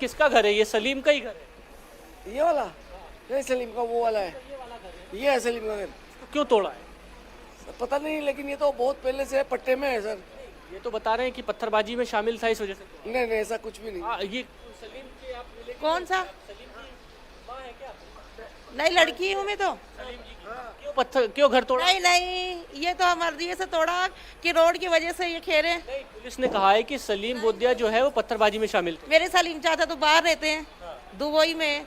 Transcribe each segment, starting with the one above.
किसका घर है ये? सलीम का ही घर है? ये वाला नहीं, सलीम का वो वाला है, ये है सलीम का घर। क्यों तोड़ा है? पता नहीं, लेकिन ये तो बहुत पहले से पट्टे में है सर। ये तो बता रहे हैं कि पत्थरबाजी में शामिल था, इस वजह से। नहीं नहीं, ऐसा कुछ भी नहीं। ये सलीम के आप मिले? कौन सा? सलीम की माँ है क्या? नहीं, लड़की हूँ मैं तो। सलीम जी की क्यों घर तोड़ा? नहीं नहीं, ये तो मर्जी से तोड़ा कि रोड की वजह से ये खेरे। नहीं, पुलिस ने कहा है कि सलीम बोदिया जो है वो पत्थरबाजी में शामिल थे। मेरे सलीम चाचा तो बाहर रहते हैं, दुबई में।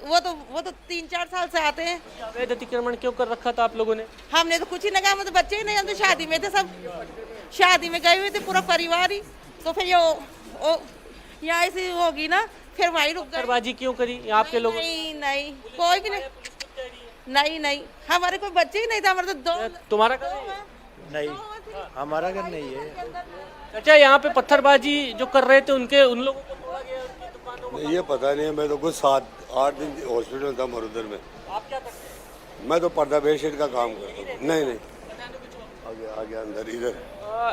वो तो 3-4 साल से आते हैं। अवैध अतिक्रमण क्यों कर रखा था आप लोगों ने? हमने तो कुछ ही नहीं कहा, हम तो बच्चे ही नहीं, हम तो शादी में थे, सब शादी में गए हुए थे पूरा परिवार ही। तो फिर यहाँ ऐसी होगी ना, फिर वहीं रुक गए। पत्थरबाजी क्यों करी आपके लोगों? नहीं नहीं, कोई भी नहीं। नहीं नहीं, हमारे कोई बच्चे ही नहीं थे, हमारे तो दो। तुम्हारा घर है? नहीं, हमारा घर नहीं है। अच्छा, यहाँ पे पत्थरबाजी जो कर रहे थे उन लोगों को तोड़ा गया, उनकी दुकानों को? ये पता नहीं है, मैं तो कुछ 7-8 दिन हॉस्पिटल था मरुदर में। आप क्या करते हैं? मैं तो पर्दा बेडशीट का काम करता हूँ। नहीं नहीं, आगे अंदर इधर।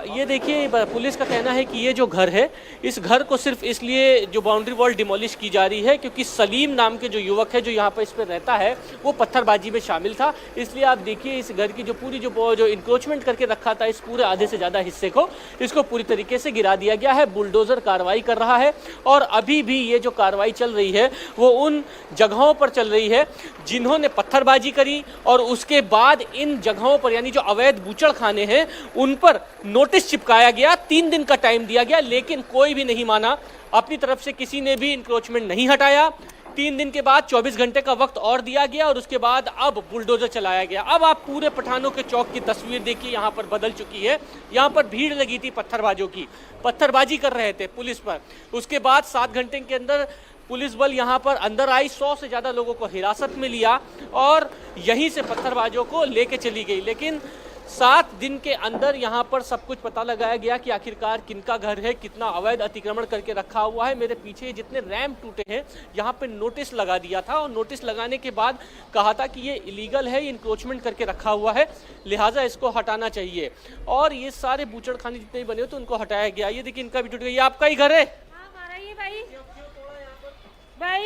ये देखिए, पुलिस का कहना है कि ये जो घर है, इस घर को सिर्फ इसलिए जो बाउंड्री वॉल डिमोलिश की जा रही है क्योंकि सलीम नाम के जो युवक है जो यहाँ पर इस पर रहता है वो पत्थरबाजी में शामिल था। इसलिए आप देखिए इस घर की जो पूरी जो इंक्रोचमेंट करके रखा था इस पूरे आधे से ज़्यादा हिस्से को, इसको पूरी तरीके से गिरा दिया गया है। बुलडोज़र कार्रवाई कर रहा है और अभी भी ये जो कार्रवाई चल रही है वो उन जगहों पर चल रही है जिन्होंने पत्थरबाजी करी और उसके बाद इन जगहों पर यानी जो अवैध बूचड़ खाने हैं उन पर नोटिस चिपकाया गया। 3 दिन का टाइम दिया गया लेकिन कोई भी नहीं माना, अपनी तरफ से किसी ने भी इंक्रोचमेंट नहीं हटाया। 3 दिन के बाद 24 घंटे का वक्त और दिया गया और उसके बाद अब बुलडोजर चलाया गया। अब आप पूरे पठानों के चौक की तस्वीर देखिए, यहाँ पर बदल चुकी है। यहाँ पर भीड़ लगी थी पत्थरबाजों की, पत्थरबाजी कर रहे थे पुलिस पर। उसके बाद 7 घंटे के अंदर पुलिस बल यहाँ पर अंदर आई, 100 से ज़्यादा लोगों को हिरासत में लिया और यहीं से पत्थरबाजों को लेके चली गई। लेकिन 7 दिन के अंदर यहाँ पर सब कुछ पता लगाया गया कि आखिरकार किनका घर है, कितना अवैध अतिक्रमण करके रखा हुआ है। मेरे पीछे जितने रैंप टूटे हैं यहाँ पे नोटिस लगा दिया था और नोटिस लगाने के बाद कहा था कि ये इलीगल है, ये इंक्रोचमेंट करके रखा हुआ है, लिहाजा इसको हटाना चाहिए। और ये सारे बूचड़ खाने जितने भी बने हो तो उनको हटाया गया। ये देखिए इनका भी टूट गया। ये आपका ही घर है? हमारा ही भाई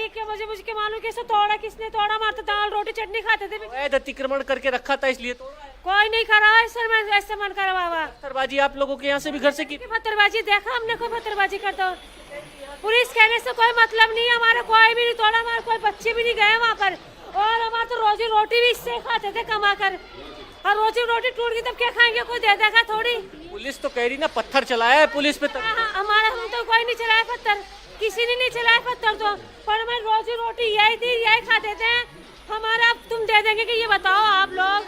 क्या मुझे मालूम कैसे तोड़ा, किसने तोड़ा? मारता दाल रोटी चटनी खाते थे। अवैध अतिक्रमण करके रखा था इसलिए तोड़ा है। कोई नहीं करा ऐसे मन करा बाबा। पत्थरबाजी आप लोगों के यहाँ से भी घर से की? पत्थरबाजी देखा हमने, कोई पत्थरबाजी करता। पुलिस कहने से कोई मतलब नहीं, हमारा कोई भी नहीं तोड़ा, हमारे कोई बच्चे भी नहीं गए वहाँ पर। और हमारा तो रोजी रोटी भी इससे खाते थे कमा कर, और रोजी रोटी टूट गई तब क्या खाएंगे? कोई दे देगा थोड़ी। पुलिस तो कह रही ना पत्थर चलाया है पुलिस पे। हमारा हम तो कोई नहीं चलाया पत्थर, किसी ने नहीं चलाया पत्थर तो, पर हमारी रोजी रोटी यही थी, यही खाते थे। हमारा तुम दे देंगे कि ये बताओ आप लोग,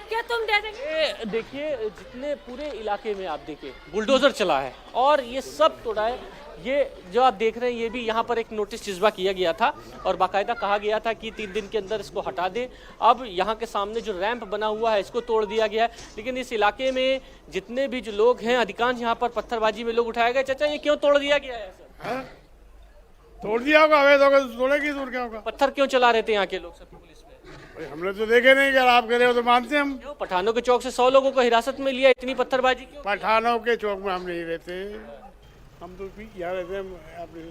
क्या तुम दे देंगे? देखिए जितने पूरे इलाके में आप देखिए बुलडोजर चला है और ये सब तोड़ा है। ये जो आप देख रहे हैं ये भी यहाँ पर एक नोटिस चिजवा किया गया था और बाकायदा कहा गया था कि 3 दिन के अंदर इसको हटा दें। अब यहाँ के सामने जो रैंप बना हुआ है इसको तोड़ दिया गया है। लेकिन इस इलाके में जितने भी जो लोग हैं अधिकांश यहाँ पर पत्थरबाजी में लोग उठाए गए। चाचा ये क्यों तोड़ दिया गया है? तोड़ दिया होगा, अवैध होगा तो तोड़ेगी, दूर क्या होगा? पत्थर क्यों चला रहे थे यहाँ के लोग सब पुलिस पे? हमने तो देखे नहीं, अगर आप कह रहे हो तो मानते हम। क्यों पठानों के चौक से 100 लोगों को हिरासत में लिया, इतनी पत्थरबाजी क्यों? पठानों के चौक में हम नहीं रहते, हम तो यहाँ रहते हैं अपने।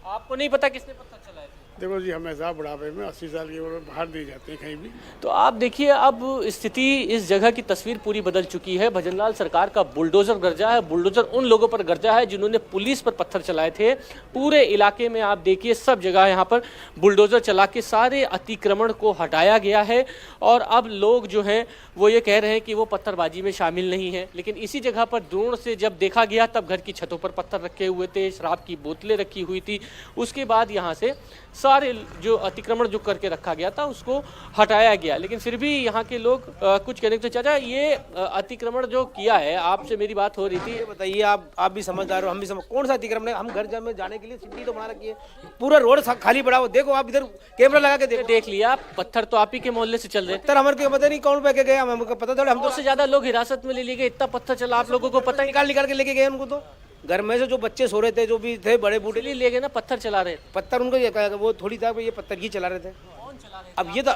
आपको नहीं पता किसने पत्थर चलाए थे? देखो जी, हमेशा बुढ़ापे में 80 साल की उम्र में बाहर नहीं जाते कहीं भी। तो आप देखिए अब स्थिति, इस जगह की तस्वीर पूरी बदल चुकी है। भजनलाल सरकार का बुलडोजर गरजा है, बुलडोजर उन लोगों पर गरजा है जिन्होंने पुलिस पर पत्थर चलाए थे। पूरे इलाके में आप देखिए सब जगह यहाँ पर बुलडोजर चला के सारे अतिक्रमण को हटाया गया है और अब लोग जो हैं वो ये कह रहे हैं कि वो पत्थरबाजी में शामिल नहीं है। लेकिन इसी जगह पर ड्रोन से जब देखा गया तब घर की छतों पर पत्थर रखे हुए थे, शराब की बोतलें रखी हुई थी। उसके बाद यहाँ से सारे जो अतिक्रमण जो करके रखा गया था उसको हटाया गया। लेकिन फिर भी यहाँ के लोग कुछ कहने को, चाचा ये अतिक्रमण जो किया है, आपसे मेरी बात हो रही थी, ये बताइए, आप भी समझदार हो, हम भी समझ, कौन सा अतिक्रमण है? हम घर जाने के लिए सीढ़ी तो बना रखी है, पूरा रोड खाली पड़ा हो। देखो आप इधर कैमरा लगा के देख लिया, पत्थर तो आप ही के मोहल्ले से चल रहे थे। पत्थर हमारे पता नहीं कौन पे गए, हमको पता थोड़ा। हम से ज्यादा लोग हिरासत में ले लिए गए, इतना पत्थर चला आप लोगों को पता? निकाल के लेके गए उनको। तो घर में से जो बच्चे सो रहे थे, जो भी थे बड़े बूढ़े, ले गए ना, पत्थर चला रहे थे। पत्थर उनको वो थोड़ी था, ये पत्थर ही चला रहे थे। अब ये तो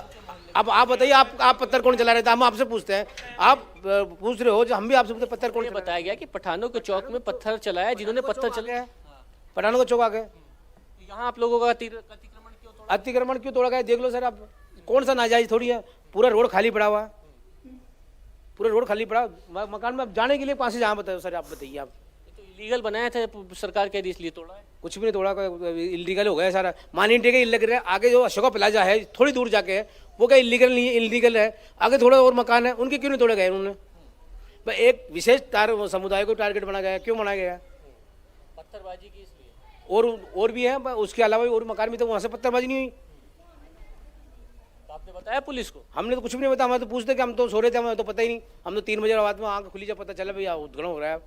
अब आप बताइए, आप पत्थर कौन चला रहे थे? हम आपसे पूछते हैं, आप पूछ रहे हो जो हम भी आपसे पूछते, पत्थर कौन? बताया गया कि पठानों के चौक में पत्थर चलाया, जिन्होंने पत्थर चलाया। पठानों का चौक आ गए, यहाँ आप लोगों का अतिक्रमण क्यों तोड़ा? अतिक्रमण क्यों तोड़ा गया देख लो सर आप, कौन सा नाजायज थोड़ी है, पूरा रोड खाली पड़ा हुआ है, पूरा रोड खाली पड़ा मकान में, अब जाने के लिए कहाँ से जहाँ बताओ सर, आप बताइए आप। तो इलीगल बनाया था सरकार कह रही इसलिए तोड़ा है। कुछ भी नहीं तोड़ा, इलीगल हो गया सारा। मान इंडिया के इलीगल है, आगे जो अशोका प्लाजा है थोड़ी दूर जाके है, वो क्या इलीगल नहीं है, इलीगल है। आगे थोड़ा और मकान है, उनके क्यों नहीं तोड़े गए उन्होंने? भाई एक विशेष समुदाय को टारगेट बना गया, क्यों बनाया गया? पत्थरबाजी की इसलिए। और भी है, उसके अलावा भी और मकान भी, तो वहाँ से पत्थरबाजी नहीं हुई। तो आपने बताया पुलिस को? हमने तो कुछ भी नहीं बताया, हमें तो पूछते कि हम तो सो रहे थे, हमें तो पता ही नहीं। हम तो 3 बजे रात में आँख खुली जब पता चला भैया उद्घाटन हो रहा है।